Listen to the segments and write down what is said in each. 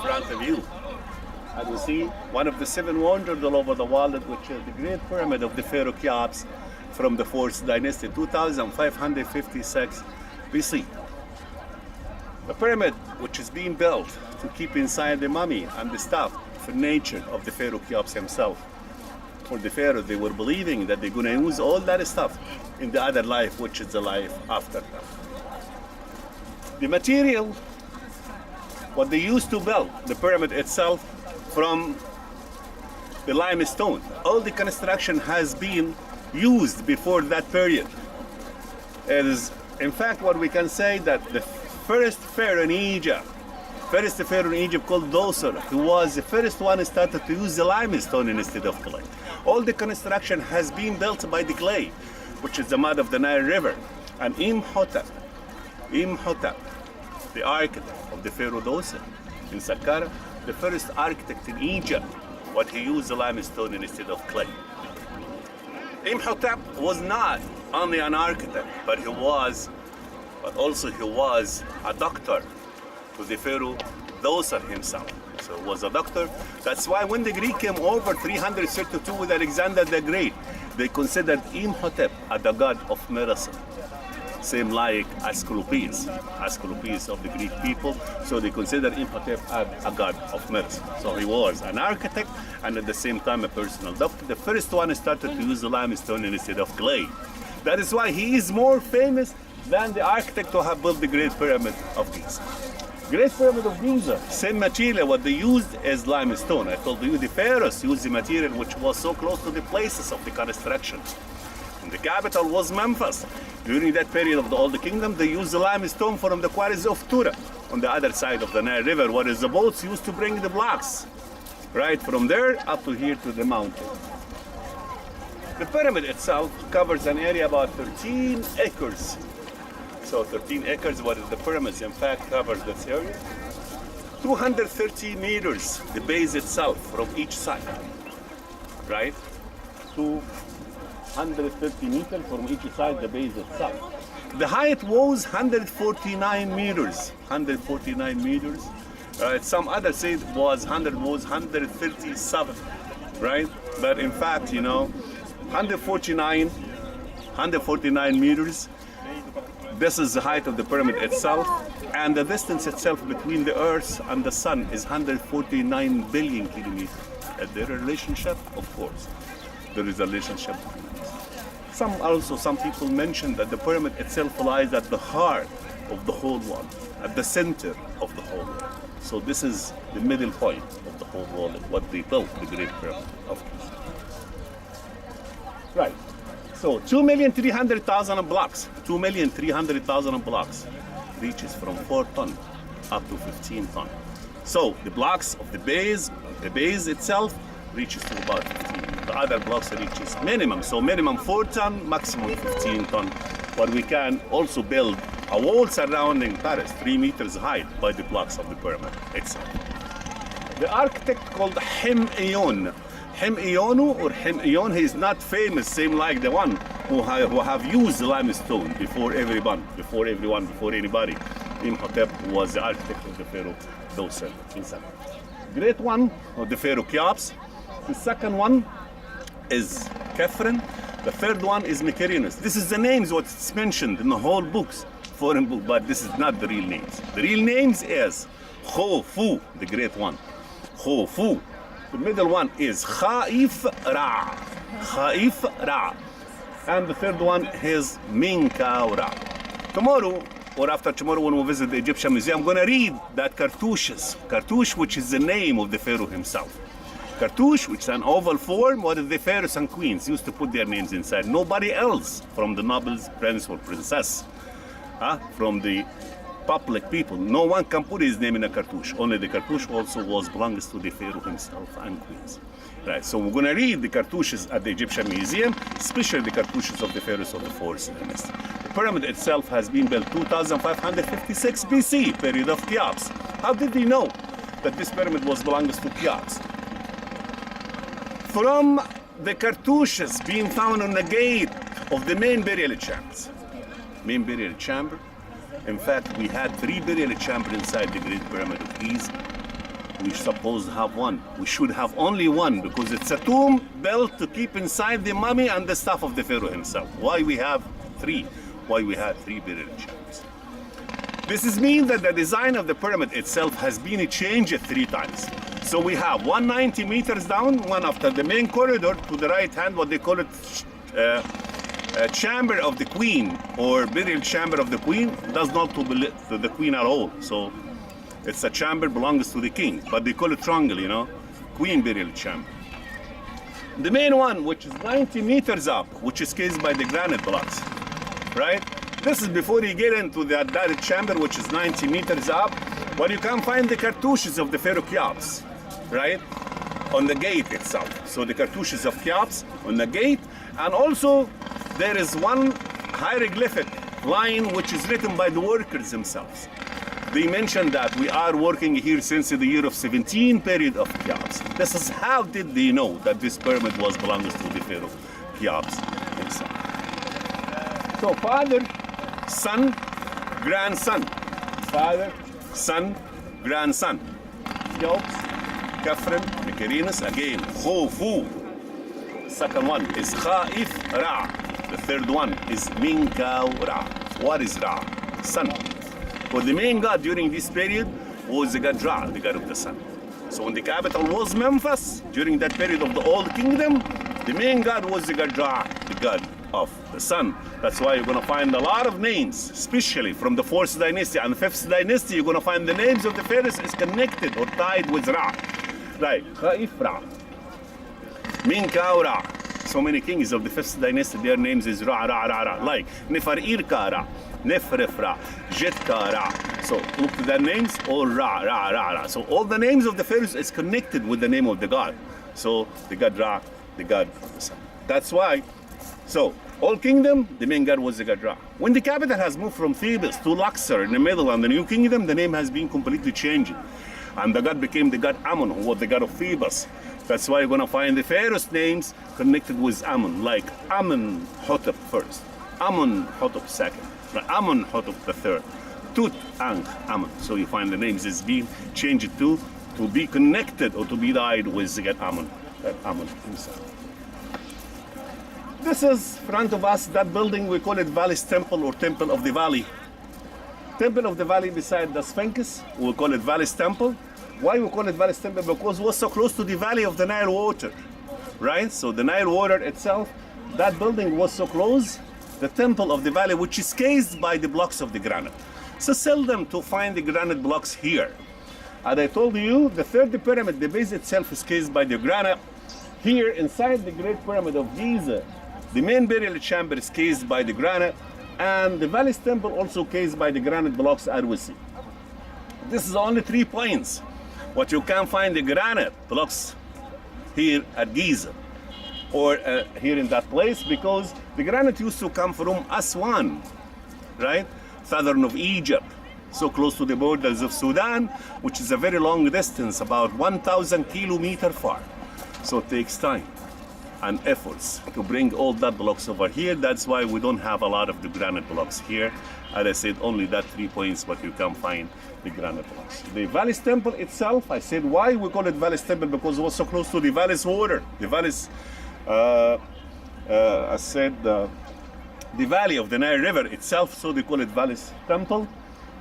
front of you. And you see one of the 7 wonders all over the world, which is the Great Pyramid of the Pharaoh Cheops from the 4th dynasty, 2556 BC. The pyramid, which is being built to keep inside the mummy and the stuff for nature of the Pharaoh Cheops himself. For the Pharaoh, they were believing that they're going to use all that stuff in the other life, which is the life after death. The material, what they used to build the pyramid itself, from the limestone. All the construction has been used before that period. It is, in fact, what we can say that the first Pharaoh in Egypt called Dosor, who was the first one who started to use the limestone instead of clay. All the construction has been built by the clay, which is the mud of the Nile River. And Imhotep, the architect of the Pharaoh Dosor in Saqqara, the first architect in Egypt, what he used the limestone instead of clay. Imhotep was not only an architect, but also he was a doctor to the Pharaoh Dosor himself. So he was a doctor. That's why when the Greek came over 332 with Alexander the Great, they considered Imhotep as the god of medicine. Same like Asclepius of the Greek people. So they considered Imhotep as a god of medicine. So he was an architect and at the same time a personal doctor. The first one started to use the limestone instead of clay. That is why he is more famous than the architect who have built the Great Pyramid of Giza. Great Pyramid of Giza, same material, what they used is limestone. I told you the pharaohs used the material which was so close to the places of the construction. And the capital was Memphis. During that period of the Old Kingdom, they used the limestone from the quarries of Tura on the other side of the Nile River, where the boats used to bring the blocks, right from there up to here to the mountain. The pyramid itself covers an area about 13 acres. So 13 acres, what is the pyramids in fact covers this area. 230 meters, the base itself from each side, right? 230 meters from each side, the base itself. The height was 149 meters, 149 meters. Some others say it was 137, right? But in fact, 149 meters. This is the height of the pyramid itself, and the distance itself between the Earth and the Sun is 149 billion kilometers. Is there a relationship? Of course, there is a relationship. Some people mention that the pyramid itself lies at the heart of the whole world, at the center of the whole world. So this is the middle point of the whole world, what they built, the Great Pyramid of Giza. Right. So 2,300,000 blocks, 2,300,000 blocks reaches from 4 tons up to 15 tons. So the blocks of the base itself reaches to about 15. The other blocks reaches minimum, so minimum 4 tons, maximum 15 tons. But we can also build a wall surrounding Paris, 3 meters high by the blocks of the pyramid itself. The architect called Him-Eon, he is not famous, same like the one who have used limestone before everyone, before anybody. Imhotep was the architect of the Pharaoh Dosor. Great one of the Pharaoh Cheops. The second one is Khafre. The third one is Mykerinus. This is the names what's mentioned in the whole books, foreign book, but this is not the real names. The real names is Khufu, the great one. Khufu. The middle one is Khafre, and the third one is Menkaura. Tomorrow, or after tomorrow when we visit the Egyptian Museum, I'm going to read that Cartouche, which is the name of the Pharaoh himself. Cartouche, which is an oval form, what the pharaohs and queens used to put their names inside. Nobody else from the nobles, prince or princess, from the public people, no one can put his name in a cartouche. Only the cartouche also belongs to the Pharaoh himself and queens. Right, so we're going to read the cartouches at the Egyptian Museum, especially the cartouches of the pharaohs of the 4th dynasty. The pyramid itself has been built 2556 BC, period of Cheops. How did they know that this pyramid belongs to Cheops? From the cartouches being found on the gate of the main burial chambers. In fact, we had 3 burial chambers inside the Great Pyramid of Giza. we're supposed to have one. We should have only one because it's a tomb built to keep inside the mummy and the stuff of the Pharaoh himself. Why we have three? Why we have three burial chambers? This is mean that the design of the pyramid itself has been changed 3 times. So we have 190 meters down, one after the main corridor to the right hand, what they call it chamber of the queen, or burial chamber of the queen. Does not belong to the queen at all. So it's a chamber belongs to the king, but they call it triangle, you know, queen burial chamber. The main one, which is 90 meters up, which is cased by the granite blocks, right? This is before you get into that chamber, which is 90 meters up, where you can find the cartouches of the Pharaoh Cheops, right? On the gate itself. So the cartouches of Cheops on the gate, and also there is one hieroglyphic line which is written by the workers themselves. They mentioned that we are working here since the year of 17 period of Cheops. This is how did they know that this pyramid was belongs to the Pharaoh Cheops himself. So father, son, grandson. Father, son, grandson. Cheops, Khafre, Mykerinus, again, Khufu. Second one is Khaif Ra. The third one is Minkau Ra. What is Ra? Sun. But the main god during this period was the god Ra, the god of the sun. So when the capital was Memphis, during that period of the Old Kingdom, the main god was the god Ra, the god of the sun. That's why you're going to find a lot of names, especially from the 4th dynasty and the 5th dynasty. You're going to find the names of the pharaohs is connected or tied with Ra. Like Khaif Ra, Minkau Ra. So many kings of the 5th dynasty, their names is Ra, Ra, Ra, Ra. Like Neferirka Ra, Nefref Ra, Jetka Ra. So look to their names, all Ra, Ra, Ra, Ra. So all the names of the pharaohs is connected with the name of the god. So the god Ra, the god of the sun. That's why. So all kingdom, the main god was the god Ra. When the capital has moved from Thebes to Luxor in the middle and the new kingdom, the name has been completely changed. And the god became the god Ammon, who was the god of Thebes. That's why you're going to find the pharaoh's names connected with Ammon, like Amun-hotep first, Amun-hotep second, Amun-hotep the third, Tut-Ankh-Amun. So you find the names is being changed to be connected or to be tied with the god Ammon, himself. This is front of us, that building, we call it Valley's Temple or Temple of the Valley. Temple of the Valley beside the Sphinx, we call it Valley's Temple. Why we call it Valley's Temple? Because it was so close to the valley of the Nile water, right? So the Nile water itself, that building was so close, the Temple of the Valley, which is cased by the blocks of the granite. So seldom to find the granite blocks here. As I told you, the third pyramid, the base itself is cased by the granite. Here inside the Great Pyramid of Giza, the main burial chamber is cased by the granite, and the Valley's Temple also cased by the granite blocks as we see. This is only 3 points. What you can find the granite blocks here at Giza or here in that place, because the granite used to come from Aswan, right? Southern of Egypt, so close to the borders of Sudan, which is a very long distance, about 1,000 kilometers far. So it takes time and efforts to bring all that blocks over here. That's why we don't have a lot of the granite blocks here. As I said, only that 3 points, but you can find the granite blocks. The Valley's Temple itself, I said why we call it Valley's Temple, because it was so close to the Valley's water. The Valley's, I said, the valley of the Nile River itself, so they call it Valley's Temple.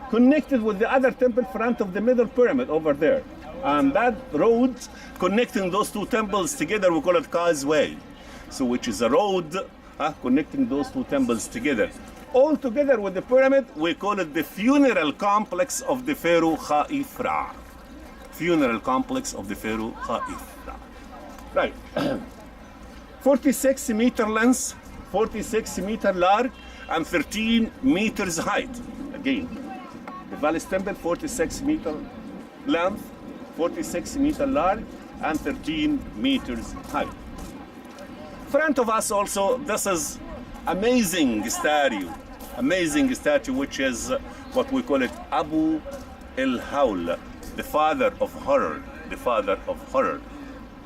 Connected with the other temple front of the middle pyramid over there. And that road connecting those 2 temples together, we call it causeway. So which is a road connecting those 2 temples together. All together with the pyramid, we call it the funeral complex of the Pharaoh Khaif Ra. Funeral complex of the Pharaoh Khaif Ra. Right. 46 meter length, 46 meter large, and 13 meters height. Again, the Valley's Temple, 46 meter length, 46 meter large, and 13 meters high. Front of us also, this is amazing statue, which is what we call it Abu el-Hawl, the father of horror,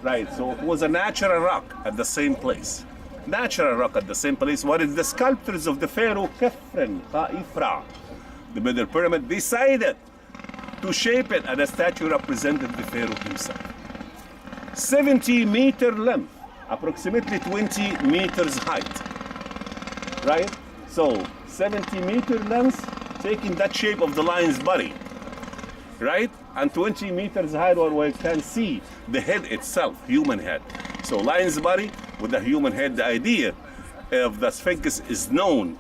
Right, so it was a natural rock at the same place. What is the sculptors of the Pharaoh Khafre, Khaif Ra, the middle pyramid, decided to shape it, and the statue represented the Pharaoh himself. 70-meter length, approximately 20 meters height, right? So 70-meter length, taking that shape of the lion's body, right? And 20 meters high where we can see the head itself, human head. So lion's body with the human head, the idea of the Sphinx is known,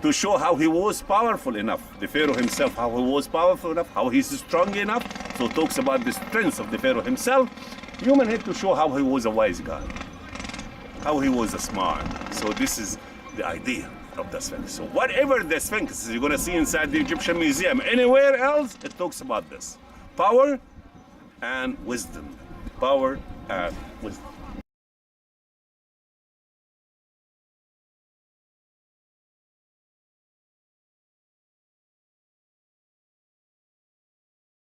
to show how he was powerful enough. The Pharaoh himself, how he was powerful enough, how he's strong enough. So it talks about the strength of the Pharaoh himself. Human head to show how he was a wise guy, how he was a smart. So this is the idea of the Sphinx. So whatever the Sphinx is you're going to see inside the Egyptian Museum, anywhere else, it talks about this. Power and wisdom. Power and wisdom.